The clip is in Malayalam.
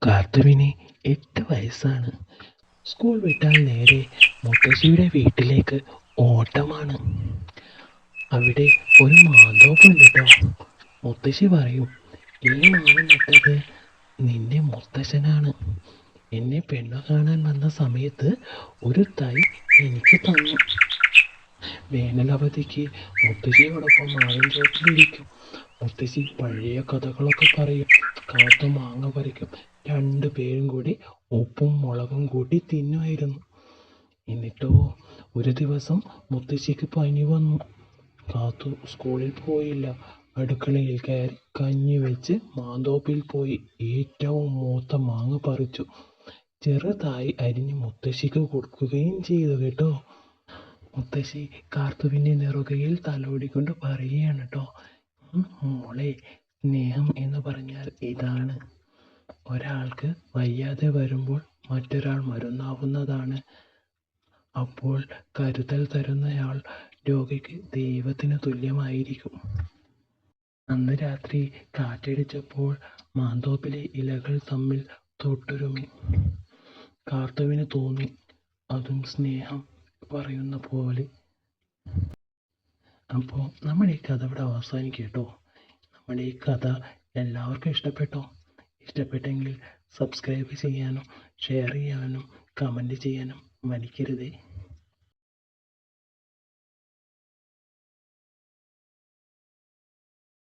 കാർത്തുവിന് 8 വയസ്സാണ്. സ്കൂൾ വിട്ടാൽ നേരെ മുത്തശ്ശിയുടെ വീട്ടിലേക്ക് ഓട്ടമാണ്. അവിടെ ഒരു മാന്തോപ്പുണ്ട് കേട്ടോ. മുത്തശ്ശി പറയും, ഈ മാവ് നട്ടത് നിന്റെ മുത്തശ്ശനാണ്. എന്നെ പെണ്ണു കാണാൻ വന്ന സമയത്ത് ഒരു തൈ എനിക്ക് തന്നു. വേനലവധിക്ക് മുത്തശ്ശിയോടൊപ്പം മാവിൻ ചോട്ടിലിരിക്കും. മുത്തശ്ശി പഴയ കഥകളൊക്കെ പറയും. കാത്തു മാങ്ങ പറിക്കും. 2 പേരും കൂടി ഉപ്പും മുളകും കൂട്ടി തിന്നുമായിരുന്നു. എന്നിട്ടോ ഒരു ദിവസം മുത്തശ്ശിക്ക് പനി വന്നു. കാത്തു സ്കൂളിൽ പോയില്ല. അടുക്കളയിൽ കയറി കഞ്ഞി വെച്ച് മാന്തോപ്പിൽ പോയി ഏറ്റവും മൂത്ത മാങ്ങ പറിച്ചു. ചെറുതായി അരിഞ്ഞ് മുത്തശ്ശിക്ക് കൊടുക്കുകയും ചെയ്തു കേട്ടോ. മുത്തശ്ശി കാർത്തുവിൻ്റെ നെറുകയിൽ തലോടിക്കൊണ്ട് പറയുകയാണ് കേട്ടോ, മോളെ, സ്നേഹം എന്ന് പറഞ്ഞാൽ ഇതാണ്. ഒരാൾക്ക് വയ്യാതെ വരുമ്പോൾ മറ്റൊരാൾ മരുന്നാവുന്നതാണ്. അപ്പോൾ കരുതൽ തരുന്നയാൾ രോഗിക്ക് ദൈവത്തിന് തുല്യമായിരിക്കും. അന്ന് രാത്രി കാറ്റടിച്ചപ്പോൾ മാന്തോപ്പിലെ ഇലകൾ തമ്മിൽ തൊട്ടുരുമ്മി. കാർത്തുവിന് തോന്നി, അതും സ്നേഹം പറയുന്ന പോലെ. അപ്പോൾ നമ്മുടെ ഈ കഥ ഇവിടെ അവസാനിക്കും കേട്ടോ. നമ്മുടെ ഈ കഥ എല്ലാവർക്കും ഇഷ്ടപ്പെട്ടോ? ഇഷ്ടപ്പെട്ടെങ്കിൽ സബ്സ്ക്രൈബ് ചെയ്യാനും ഷെയർ ചെയ്യാനും കമൻറ്റ് ചെയ്യാനും മടിക്കരുതേ.